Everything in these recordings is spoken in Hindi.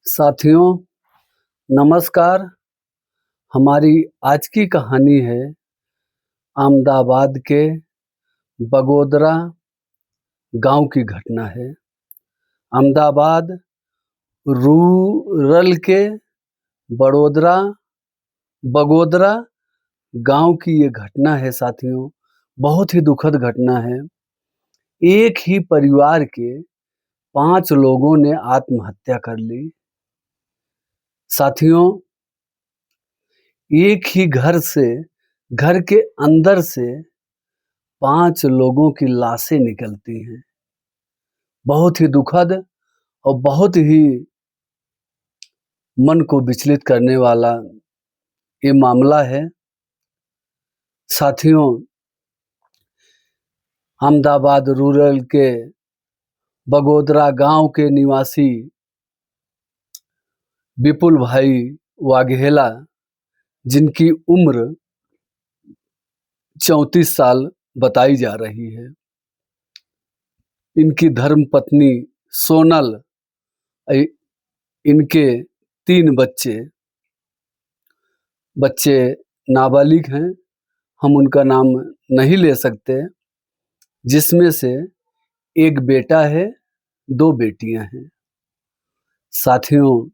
साथियों, नमस्कार। हमारी आज की कहानी है अहमदाबाद के बगोदरा गांव की घटना है। अहमदाबाद रूरल के बड़ोदरा बगोदरा गांव की ये घटना है साथियों। बहुत ही दुखद घटना है। एक ही परिवार के 5 लोगों ने आत्महत्या कर ली। साथियों, एक ही घर के अंदर से 5 लोगों की लाशें निकलती हैं। बहुत ही दुखद और बहुत ही मन को विचलित करने वाला ये मामला है। साथियों, अहमदाबाद रूरल के बगोदरा गांव के निवासी विपुल भाई वाघेला, जिनकी उम्र 34 साल बताई जा रही है। इनकी धर्मपत्नी सोनल, इनके 3 बच्चे नाबालिग हैं। हम उनका नाम नहीं ले सकते, जिसमें से एक बेटा है, 2 बेटियां हैं। साथियों,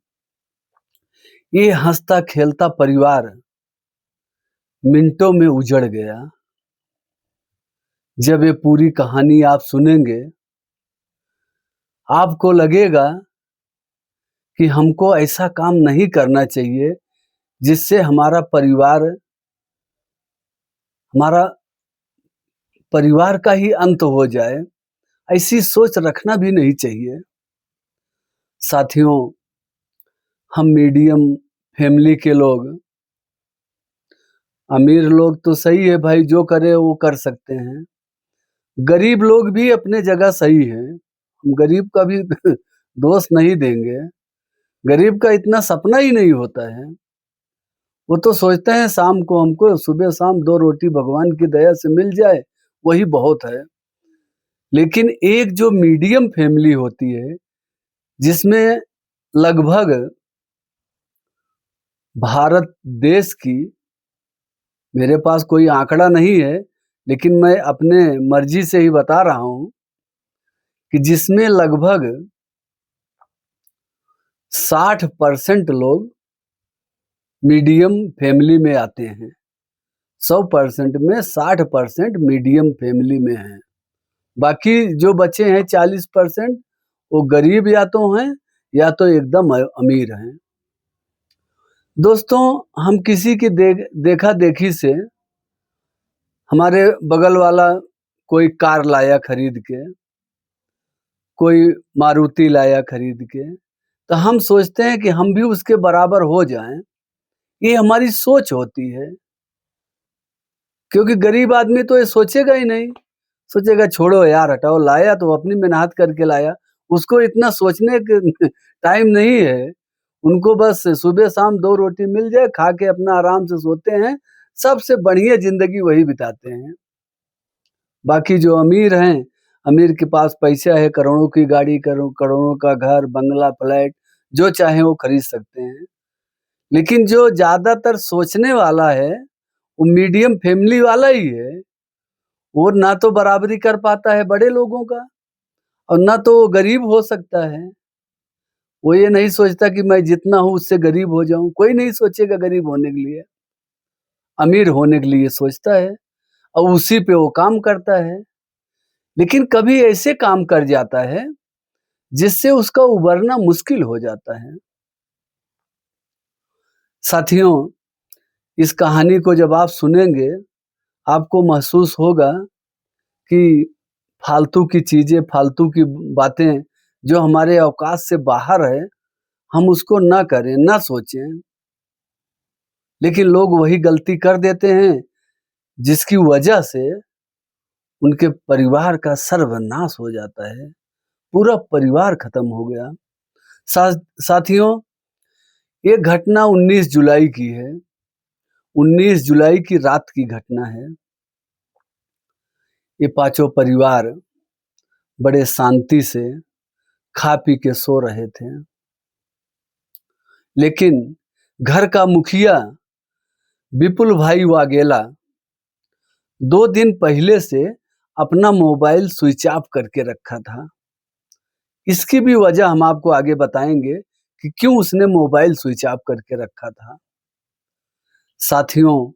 ये हंसता खेलता परिवार मिनटों में उजड़ गया। जब ये पूरी कहानी आप सुनेंगे, आपको लगेगा कि हमको ऐसा काम नहीं करना चाहिए जिससे हमारा परिवार का ही अंत हो जाए। ऐसी सोच रखना भी नहीं चाहिए। साथियों, हम मीडियम फैमिली के लोग, अमीर लोग तो सही है भाई, जो करे वो कर सकते हैं। गरीब लोग भी अपने जगह सही है। हम गरीब का भी दोष नहीं देंगे। गरीब का इतना सपना ही नहीं होता है। वो तो सोचते हैं शाम को हमको सुबह शाम 2 रोटी भगवान की दया से मिल जाए, वही बहुत है। लेकिन एक जो मीडियम फैमिली होती है, जिसमें लगभग भारत देश की, मेरे पास कोई आंकड़ा नहीं है, लेकिन मैं अपने मर्जी से ही बता रहा हूं कि जिसमें लगभग 60% लोग मीडियम फैमिली में आते हैं। 100% में 60% मीडियम फैमिली में हैं। बाकी जो बचे हैं 40%, वो गरीब या तो हैं या तो एकदम अमीर हैं। दोस्तों, हम किसी की देखा देखी से, हमारे बगल वाला कोई कार लाया खरीद के, कोई मारुति लाया खरीद के, तो हम सोचते हैं कि हम भी उसके बराबर हो जाएं। ये हमारी सोच होती है, क्योंकि गरीब आदमी तो ये सोचेगा ही नहीं। सोचेगा छोड़ो यार, हटाओ, लाया तो अपनी मेहनत करके लाया। उसको इतना सोचने के टाइम नहीं है। उनको बस सुबह शाम 2 रोटी मिल जाए, खा के अपना आराम से सोते हैं। सबसे बढ़िया जिंदगी वही बिताते हैं। बाकी जो अमीर हैं, अमीर के पास पैसा है, करोड़ों की गाड़ी, करोड़ों का घर, बंगला, फ्लैट, जो चाहे वो खरीद सकते हैं। लेकिन जो ज्यादातर सोचने वाला है, वो मीडियम फैमिली वाला ही है। वो ना तो बराबरी कर पाता है बड़े लोगों का, और ना तो वो गरीब हो सकता है। वो ये नहीं सोचता कि मैं जितना हूं उससे गरीब हो जाऊं। कोई नहीं सोचेगा गरीब होने के लिए, अमीर होने के लिए सोचता है, और उसी पे वो काम करता है। लेकिन कभी ऐसे काम कर जाता है जिससे उसका उबरना मुश्किल हो जाता है। साथियों, इस कहानी को जब आप सुनेंगे, आपको महसूस होगा कि फालतू की चीजें, फालतू की बातें जो हमारे औकात से बाहर है, हम उसको ना करें, ना सोचें। लेकिन लोग वही गलती कर देते हैं जिसकी वजह से उनके परिवार का सर्वनाश हो जाता है। पूरा परिवार खत्म हो गया। साथियों, ये घटना 19 जुलाई की है। 19 जुलाई की रात की घटना है। ये पांचों परिवार बड़े शांति से खा पी के सो रहे थे। लेकिन घर का मुखिया विपुल भाई वाघेला 2 दिन पहले से अपना मोबाइल स्विच ऑफ करके रखा था। इसकी भी वजह हम आपको आगे बताएंगे कि क्यों उसने मोबाइल स्विच ऑफ करके रखा था। साथियों,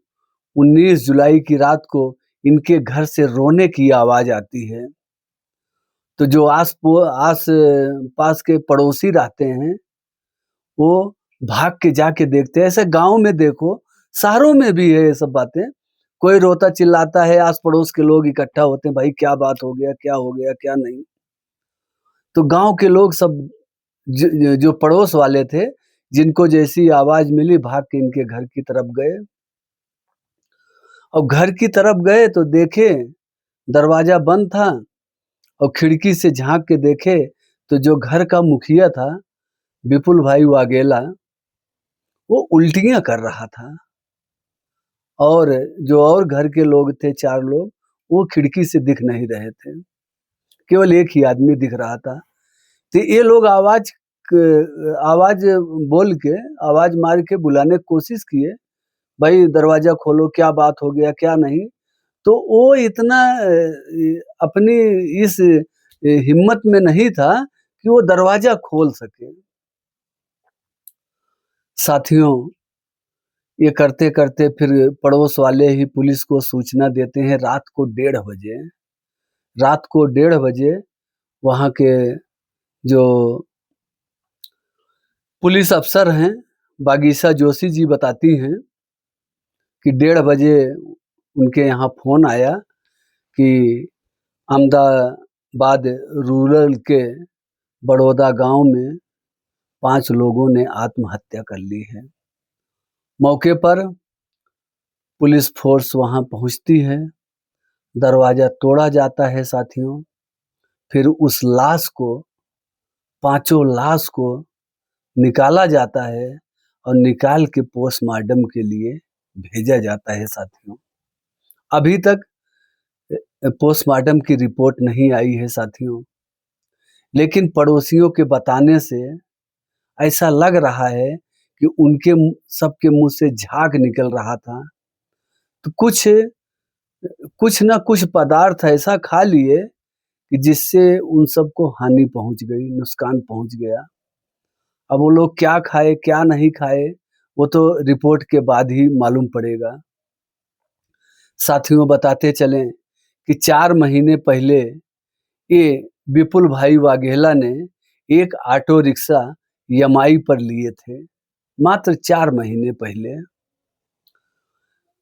19 जुलाई की रात को इनके घर से रोने की आवाज आती है। तो जो आस पास के पड़ोसी रहते हैं, वो भाग के जाके देखते हैं। ऐसे गांव में देखो, शहरों में भी है ये सब बातें। कोई रोता चिल्लाता है, आस पड़ोस के लोग इकट्ठा होते हैं, भाई क्या बात हो गया, क्या हो गया, क्या नहीं। तो गांव के लोग सब जो पड़ोस वाले थे, जिनको जैसी आवाज मिली, भाग के इनके घर की तरफ गए। और घर की तरफ गए तो देखे दरवाजा बंद था, और खिड़की से झांक के देखे तो जो घर का मुखिया था विपुल भाई वाघेला, वो उल्टियां कर रहा था। और जो और घर के लोग थे, 4 लोग, वो खिड़की से दिख नहीं रहे थे। केवल एक ही आदमी दिख रहा था। तो ये लोग आवाज बोल के, आवाज मार के बुलाने की कोशिश किए, भाई दरवाजा खोलो, क्या बात हो गया, क्या नहीं। तो वो इतना अपनी इस हिम्मत में नहीं था कि वो दरवाजा खोल सके। साथियों, ये करते करते फिर पड़ोस वाले ही पुलिस को सूचना देते हैं। रात को 1:30 बजे वहाँ के जो पुलिस अफसर हैं, बागीसा जोशी जी बताती हैं कि 1:30 बजे उनके यहाँ फोन आया कि अहमदाबाद रूरल के बड़ौदा गांव में 5 लोगों ने आत्महत्या कर ली है। मौके पर पुलिस फोर्स वहां पहुंचती है, दरवाजा तोड़ा जाता है साथियों। फिर उस लाश को, 5 लाश को निकाला जाता है और निकाल के पोस्टमार्टम के लिए भेजा जाता है साथियों। अभी तक पोस्टमार्टम की रिपोर्ट नहीं आई है साथियों, लेकिन पड़ोसियों के बताने से ऐसा लग रहा है कि उनके सबके मुंह से झाग निकल रहा था। तो कुछ ना कुछ पदार्थ ऐसा खा लिए कि जिससे उन सबको हानि पहुंच गई, नुकसान पहुंच गया। अब वो लोग क्या खाए, क्या नहीं खाए, वो तो रिपोर्ट के बाद ही मालूम पड़ेगा। साथियों, बताते चलें कि 4 महीने पहले ये विपुल भाई वाघेला ने एक ऑटो रिक्शा ईएमआई पर लिए थे। मात्र 4 महीने पहले।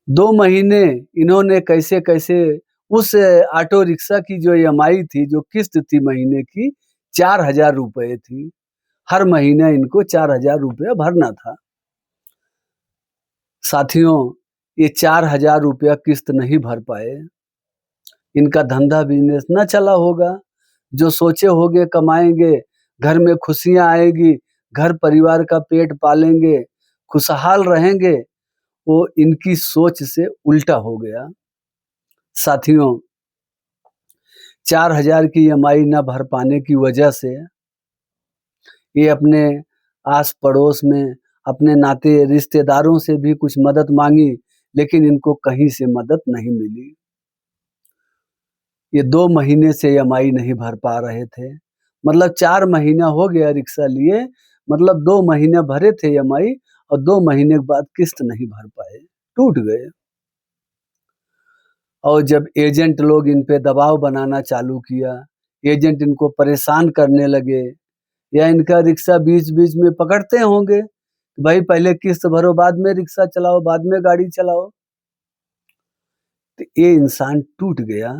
2 महीने इन्होंने कैसे-कैसे उस ऑटो रिक्शा की जो ईएमआई थी, जो किस्त थी महीने की, 4,000 रुपए थी। हर महीने इनको 4,000 रुपया भरना था। साथियों, ये 4,000 रुपया किस्त नहीं भर पाए। इनका धंधा बिजनेस न चला होगा। जो सोचे होंगे कमाएंगे, घर में खुशियां आएगी, घर परिवार का पेट पालेंगे, खुशहाल रहेंगे, वो इनकी सोच से उल्टा हो गया। साथियों, 4,000 की ईएमआई न भर पाने की वजह से ये अपने आस पड़ोस में, अपने नाते रिश्तेदारों से भी कुछ मदद मांगी, लेकिन इनको कहीं से मदद नहीं मिली। ये 2 महीने से ईएमआई नहीं भर पा रहे थे। मतलब 4 महीना हो गया रिक्शा लिए, मतलब 2 महीने भरे थे ईएमआई, और 2 महीने के बाद किस्त नहीं भर पाए, टूट गए। और जब एजेंट लोग इन पे दबाव बनाना चालू किया, एजेंट इनको परेशान करने लगे, या इनका रिक्शा बीच-बीच में पकड़ते होंगे, भाई पहले किस्त भरो, बाद में रिक्शा चलाओ, बाद में गाड़ी चलाओ। तो ये इंसान टूट गया।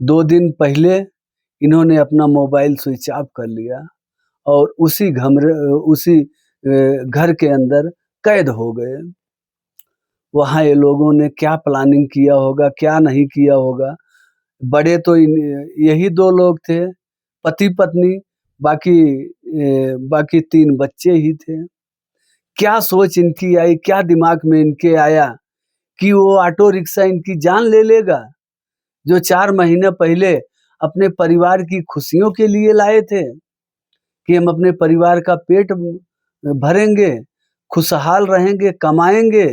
2 दिन पहले इन्होंने अपना मोबाइल स्विच ऑफ कर लिया और उसी घर के अंदर कैद हो गए। वहाँ ये लोगों ने क्या प्लानिंग किया होगा, क्या नहीं किया होगा। बड़े तो यही 2 लोग थे, पति-पत्नी, बाकी 3 बच्चे ही थे। क्या सोच इनकी आई, क्या दिमाग में इनके आया कि वो ऑटो रिक्शा इनकी जान ले लेगा, जो 4 महीने पहले अपने परिवार की खुशियों के लिए लाए थे, कि हम अपने परिवार का पेट भरेंगे, खुशहाल रहेंगे, कमाएंगे,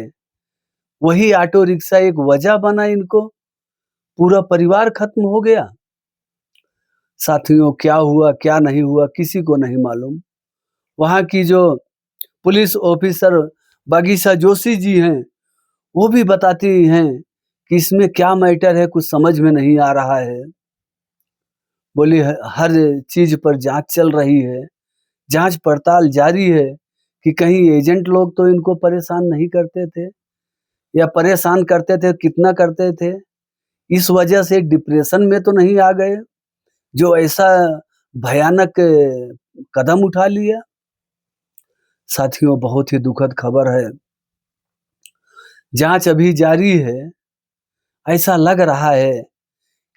वही ऑटो रिक्शा एक वजह बना इनको, पूरा परिवार खत्म हो गया। साथियों, क्या हुआ क्या नहीं हुआ किसी को नहीं मालूम। वहाँ की जो पुलिस ऑफिसर बागीसा जोशी जी हैं, वो भी बताती हैं कि इसमें क्या मैटर है, कुछ समझ में नहीं आ रहा है। बोली हर चीज पर जांच चल रही है, जांच पड़ताल जारी है कि कहीं एजेंट लोग तो इनको परेशान नहीं करते थे, या परेशान करते थे, कितना करते थे, इस वजह से डिप्रेशन में तो नहीं आ गए जो ऐसा भयानक कदम उठा लिया। साथियों, बहुत ही दुखद खबर है। जांच अभी जारी है। ऐसा लग रहा है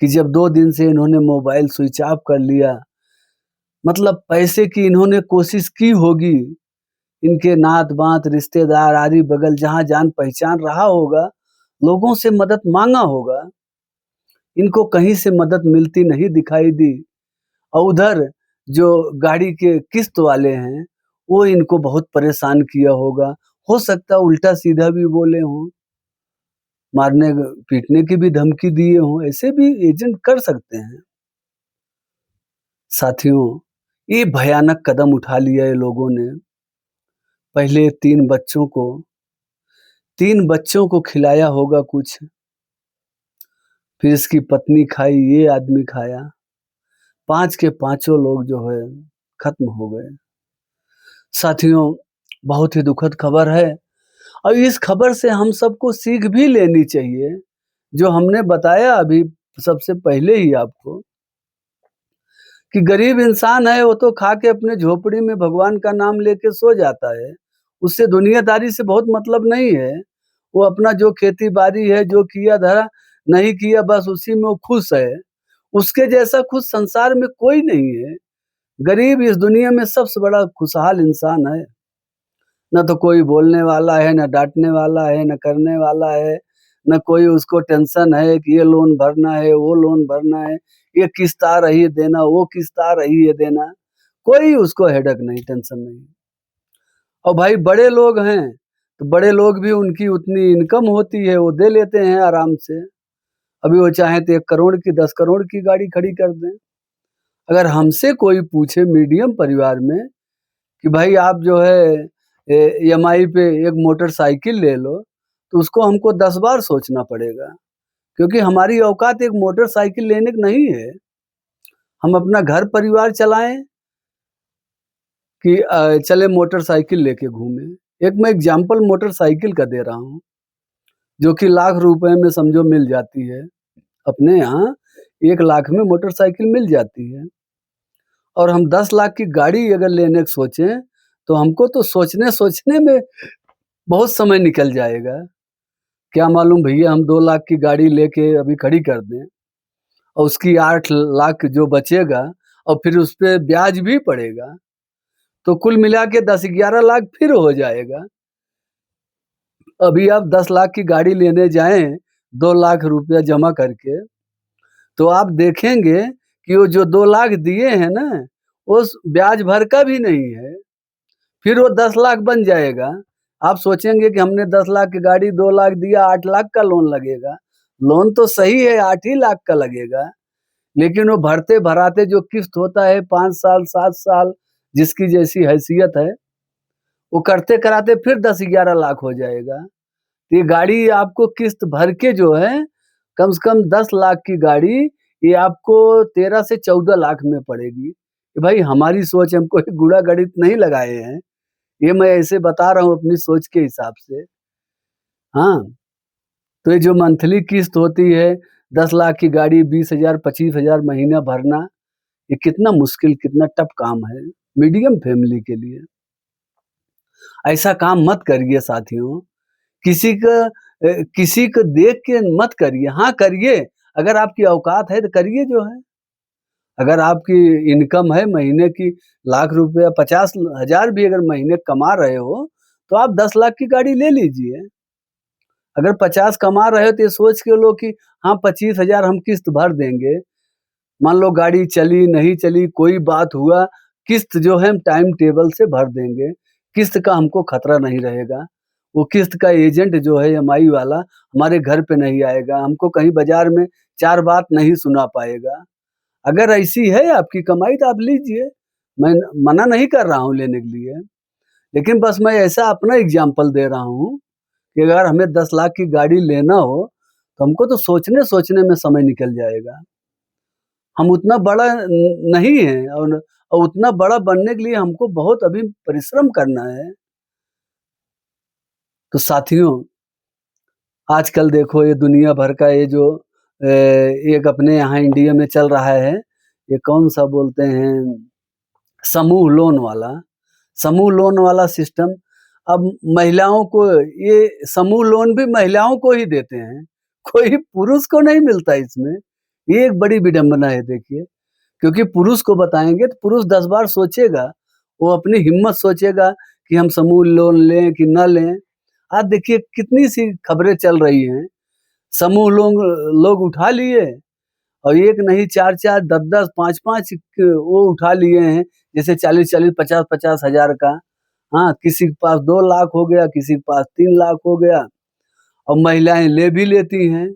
कि जब 2 दिन से इन्होंने मोबाइल स्विच ऑफ कर लिया, मतलब पैसे की इन्होंने कोशिश की होगी, इनके नात-बात, रिश्तेदार, आरी-बगल जहाँ जान पहचान रहा होगा, लोगों से मदद माँगा होगा, इनको कहीं से मदद मिलती नहीं दिखाई दी। और उधर जो गाड़ी के किस्त वाले हैं, वो इनको बहुत परेशान किया होगा। हो सकता है उल्टा-सीधा भी बोले हों, मारने पीटने की भी धमकी दिए हों, ऐसे भी एजेंट कर सकते हैं। साथियों, ये भयानक कदम उठा लिया है लोगों ने। पहले 3 बच्चों को खिलाया होगा कुछ, फिर इसकी पत्नी खाई, ये आदमी खाया, 5 के पाँचों लोग जो है खत्म हो गए। साथियों, बहुत ही दुखद खबर है और इस खबर से हम सबको सीख भी लेनी चाहिए, जो हमने बताया अभी सबसे पहले ही आपको, कि गरीब इंसान है, वो तो खा के अपने झोपड़ी में भगवान का नाम लेके सो जाता है। उससे दुनियादारी से बहुत मतलब नहीं है। वो अपना जो खेती-बाड़ी है, जो किया धरा, नहीं किया, बस उसी में वो खुश है। उसके जैसा खुश संसार में कोई नहीं है। गरीब इस दुनिया में सबसे बड़ा खुशहाल इंसान है। ना तो कोई बोलने वाला है, ना डाँटने वाला है, ना करने वाला है, ना कोई उसको टेंशन है कि ये लोन भरना है, वो लोन भरना है, ये किस्त आ रही है देना, वो किस्त आ रही है देना। कोई उसको हेडेक नहीं, टेंशन नहीं। और भाई बड़े लोग हैं, तो बड़े लोग भी उनकी उतनी इनकम होती है, वो दे लेते हैं आराम से। अभी वो चाहें तो 1 करोड़ की, 10 करोड़ की गाड़ी खड़ी कर दें। अगर हमसे कोई पूछे मीडियम परिवार में कि भाई आप जो है ईएमआई पे एक मोटरसाइकिल ले लो, तो उसको हमको 10 बार सोचना पड़ेगा, क्योंकि हमारी औकात एक मोटरसाइकिल लेने की नहीं है। हम अपना घर परिवार चलाएं कि चले मोटरसाइकिल लेके घूमें। एक मैं एग्जांपल मोटरसाइकिल का दे रहा हूँ, जो कि लाख रुपए में समझो मिल जाती है। अपने यहाँ 1 लाख में मोटरसाइकिल मिल जाती है, और हम 10 लाख की गाड़ी अगर लेने की सोचें, तो हमको तो सोचने में बहुत समय निकल जाएगा। क्या मालूम भैया हम 2 लाख की गाड़ी लेके अभी खड़ी कर दें, और उसकी 8 लाख जो बचेगा, और फिर उसपे ब्याज भी पड़ेगा, तो कुल मिला के 10-11 लाख फिर हो जाएगा। अभी आप 10 लाख की गाड़ी लेने जाएँ, 2 लाख रुपया जमा करके, तो आप देखेंगे कि वो जो 2 लाख दिए हैं ना, उस ब्याज भर का भी नहीं है। फिर वो 10 लाख बन जाएगा। आप सोचेंगे कि हमने 10 लाख की गाड़ी 2 लाख दिया, 8 लाख का लोन लगेगा। लोन तो सही है, 8 ही लाख का लगेगा, लेकिन वो भरते-भराते जो किस्त होता है 5 साल, 7 साल, जिसकी जैसी हैसियत है, वो करते-कराते फिर 10-11 लाख हो जाएगा। ये गाड़ी आपको किस्त भर के जो है, कम से कम 10 लाख की गाड़ी, ये आपको 13 से 14 लाख में पड़ेगी। कि भाई हमारी सोच, हम कोई गूढ़ा गणित नहीं लगाए हैं। ये मैं ऐसे बता रहा हूँ अपनी सोच के हिसाब से। हाँ, तो ये जो मंथली किस्त होती है, 10 लाख की गाड़ी 20,000 25,000 महीना भरना, ये कितना मुश्किल, कितना टफ काम है, मीडियम फैमिली के लिए। ऐसा काम मत करिए साथियों। किसी को देख के मत करिए। हाँ, करिए, अगर आपकी औकात है तो करिए जो है। अगर आपकी इनकम है महीने की लाख रुपया, 50,000 भी अगर महीने कमा रहे हो, तो आप 10 लाख की गाड़ी ले लीजिए। अगर 50 कमा रहे हो तो ये सोच के लो कि हाँ 25,000 हम किस्त भर देंगे। मान लो गाड़ी चली, नहीं चली, कोई बात हुआ, किस्त जो है हम टाइम टेबल से भर देंगे। किस्त का हमको खतरा नहीं रहेगा। वो किस्त का एजेंट जो है ईएमआई वाला हमारे घर पे नहीं आएगा, हमको कहीं बाज़ार में 4 बात नहीं सुना पाएगा। अगर ऐसी है आपकी कमाई तो आप लीजिए, मैं मना नहीं कर रहा हूँ लेने के लिए। लेकिन बस मैं ऐसा अपना एग्ज़ाम्पल दे रहा हूँ कि अगर हमें 10 लाख की गाड़ी लेना हो, तो हमको तो सोचने-सोचने में समय निकल जाएगा। हम उतना बड़ा नहीं हैं और उतना बड़ा बनने के लिए हमको बहुत अभी परिश्रम करना है। तो साथियों, आजकल देखो ये दुनिया भर का ये जो एक अपने यहाँ इंडिया में चल रहा है, ये कौन-सा बोलते हैं समूह लोन वाला। समूह लोन वाला सिस्टम अब महिलाओं को ये समूह लोन भी महिलाओं को ही देते हैं, कोई पुरुष को नहीं मिलता इसमें। ये एक बड़ी विडंबना है देखिए, क्योंकि पुरुष को बताएँगे तो पुरुष 10 बार सोचेगा, वो अपनी हिम्मत सोचेगा कि हम समूह लोन लें कि ना लें। आज देखिए कितनी सी खबरें चल रही हैं, समूह लोग उठा लिए और एक नहीं 4-4, 10-10, 5-5 क वो उठा लिए हैं, जैसे 40-40, 50-50 हज़ार का। हाँ, किसी के पास 2 लाख हो गया, किसी के पास 3 लाख हो गया और महिलाएँ ले भी लेती हैं।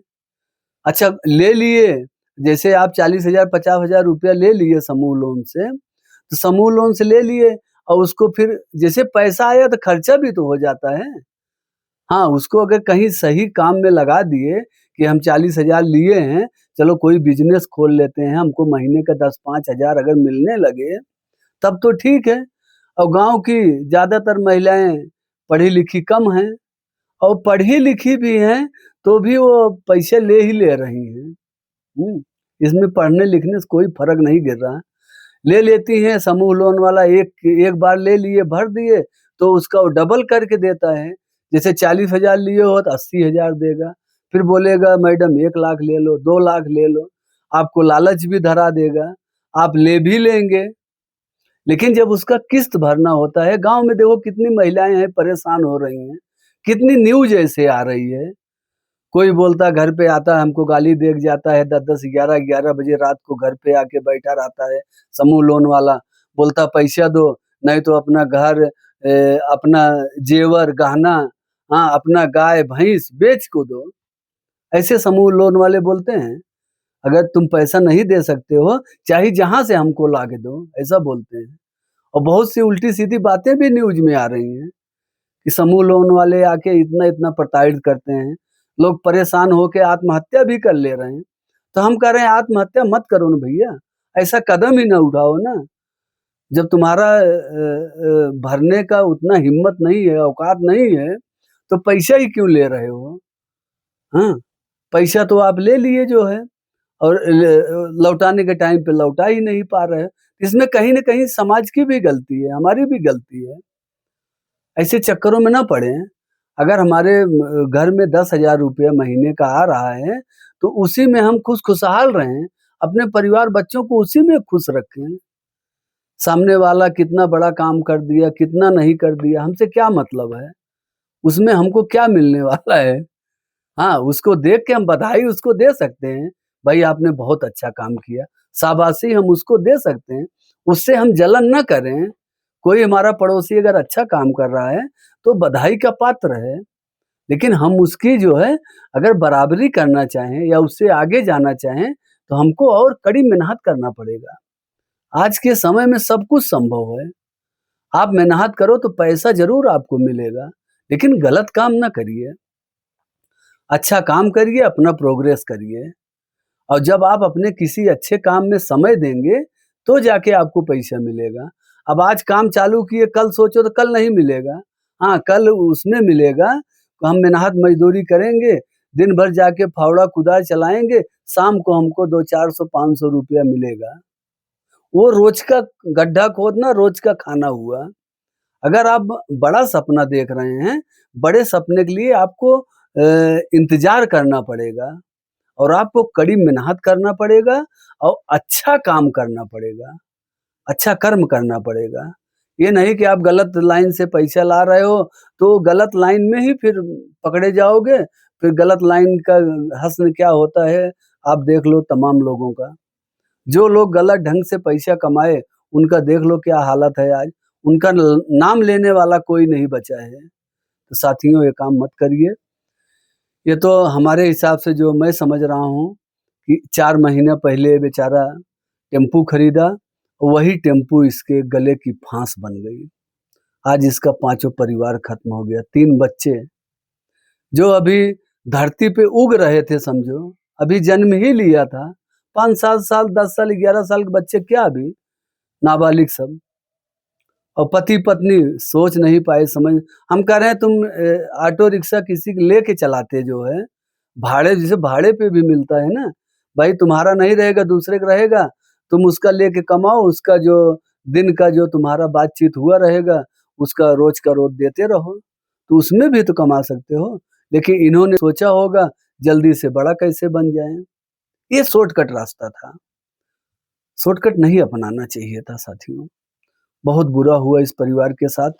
अच्छा ले लिए, जैसे आप 40,000 50,000 रुपया ले लिए समूह लोन से, तो समूह लोन से ले लिए और उसको फिर जैसे पैसा आया तो खर्चा भी तो हो जाता है। हाँ, उसको अगर कहीं सही काम में लगा दिए कि हम 40,000 लिए हैं, चलो कोई बिज़नेस खोल लेते हैं, हमको महीने का 10-5 हज़ार अगर मिलने लगे, तब तो ठीक है। और गाँव की ज़्यादातर महिलाएँ पढ़ी-लिखी कम हैं और पढ़ी-लिखी भी हैं, तो भी वो पैसे ले ही ले रही हैं। हुँ, इसमें पढ़ने-लिखने से कोई फ़र्क नहीं गिर रहा है। ले लेती हैं समूह लोन वाला एक एक बार ले लिए, भर दिए, तो उसका वो डबल करके देता है। जैसे 40,000 लिए हो तो 80,000 देगा। फिर बोलेगा मैडम 1 लाख ले लो, 2 लाख ले लो। आपको लालच भी धरा देगा, आप ले भी लेंगे। लेकिन जब उसका किस्त भरना होता है, गाँव में देखो कितनी महिलाएँ हैं परेशान हो रही हैं। कितनी न्यूज़ ऐसे आ रही है। कोई बोलता घर पे आता है हमको गाली दे के जाता है 10-10, 11-11 बजे रात को घर पे आके बैठा रहता है, समूह लोन वाला। बोलता पैसा दो, नहीं तो अपना घर अपना जेवर, गहना, हाँ, अपना गाय, भैंस बेच को दो। ऐसे समूह लोन वाले बोलते हैं। अगर तुम पैसा नहीं दे सकते हो, चाहे जहाँ से हमको ला के दो, ऐसा बोलते हैं। और बहुत सी उल्टी-सीधी बातें भी न्यूज़ में आ रही हैं। कि समूह लोन वाले आके इतना-इतना प्रताड़ित करते हैं। लोग परेशान होके आत्महत्या भी कर ले रहे हैं। तो हम कह रहे हैं आत्महत्या मत करो ना भैया, ऐसा कदम ही ना उठाओ ना। जब तुम्हारा भरने का उतना हिम्मत नहीं है, औकात नहीं है, तो पैसा ही क्यों ले रहे हो? हाँ, पैसा तो आप ले लिए जो है और लौटाने के टाइम पे लौटा ही नहीं पा रहे हो। इसमें कहीं न कहीं समाज की भी गलती है, हमारी भी गलती है। ऐसे चक्करों में ना पड़ें। अगर हमारे घर में 10,000 रुपया महीने का आ रहा है, तो उसी में हम खुशहाल रहें, अपने परिवार बच्चों को उसी में खुश रखें। सामने वाला कितना बड़ा काम कर दिया, कितना नहीं कर दिया, हमसे क्या मतलब है? उसमें हमको क्या मिलने वाला है? हाँ, उसको देख के हम बधाई उसको दे सकते हैं, भाई आपने बहुत अच्छा काम किया, शाबाशी हम उसको दे सकते हैं, उससे हम जलन ना करें। कोई हमारा पड़ोसी अगर अच्छा काम कर रहा है, तो बधाई का पात्र है, लेकिन हम उसकी जो है अगर बराबरी करना चाहें या उससे आगे जाना चाहें, तो हमको और कड़ी मेहनत करना पड़ेगा। आज के समय में सब कुछ संभव है, आप मेहनत करो तो पैसा ज़रूर आपको मिलेगा, लेकिन गलत काम ना करिए। अच्छा काम करिए, अपना प्रोग्रेस करिए और जब आप अपने किसी अच्छे काम में समय देंगे, तो जाके आपको पैसा मिलेगा। अब आज काम चालू किए, कल सोचो तो कल नहीं मिलेगा। हाँ, कल उसमें मिलेगा, तो हम मेहनत मज़दूरी करेंगे, दिन भर जाके फावड़ा कुदाल चलाएँगे, शाम को हमको 2 400 500 रुपया मिलेगा। वो रोज़ का गड्ढा खोदना, रोज़ का खाना हुआ। अगर आप बड़ा सपना देख रहे हैं, बड़े सपने के लिए आपको इंतज़ार करना पड़ेगा और आपको कड़ी मेहनत करना पड़ेगा और अच्छा काम करना पड़ेगा, अच्छा कर्म करना पड़ेगा। ये नहीं कि आप गलत लाइन से पैसा ला रहे हो, तो गलत लाइन में ही फिर पकड़े जाओगे, फिर गलत लाइन का हश्र क्या होता है, आप देख लो तमाम लोगों का। जो लोग गलत ढंग से पैसा कमाए, उनका देख लो क्या हालत है आज। उनका नाम लेने वाला कोई नहीं बचा है। तो साथियों ये काम मत करिए। ये तो हमारे हिसाब से जो मैं समझ रहा हूँ कि 4 महीने पहले बेचारा टेम्पू खरीदा, वही टेम्पू इसके गले की फांस बन गई। आज इसका 5 परिवार खत्म हो गया। 3 बच्चे जो अभी धरती पे उग रहे थे, समझो अभी जन्म ही लिया था। 5-7 साल, 10 साल, 11 साल के बच्चे, क्या अभी नाबालिग सब। और पति पत्नी सोच नहीं पाए, समझ। हम कह रहे हैं तुम ऑटो रिक्शा किसी के लेके चलाते जो है, भाड़े, जैसे भाड़े पे भी मिलता है ना, भाई तुम्हारा नहीं रहेगा दूसरे का रहेगा, तुम उसका लेके कमाओ, उसका जो दिन का जो तुम्हारा बातचीत हुआ रहेगा उसका रोज का रोज देते रहो, तो उसमें भी तो कमा सकते हो। लेकिन इन्होंने सोचा होगा जल्दी से बड़ा कैसे बन जाए, ये शॉर्टकट रास्ता था। शॉर्टकट नहीं अपनाना चाहिए था साथियों। बहुत बुरा हुआ इस परिवार के साथ।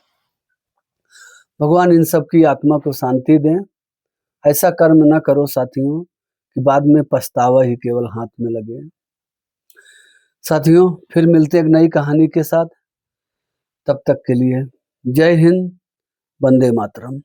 भगवान इन सब की आत्मा को शांति दें। ऐसा कर्म न करो साथियों कि बाद में पछतावा ही केवल हाथ में लगे। साथियों फिर मिलते एक नई कहानी के साथ, तब तक के लिए जय हिंद, वंदे मातरम।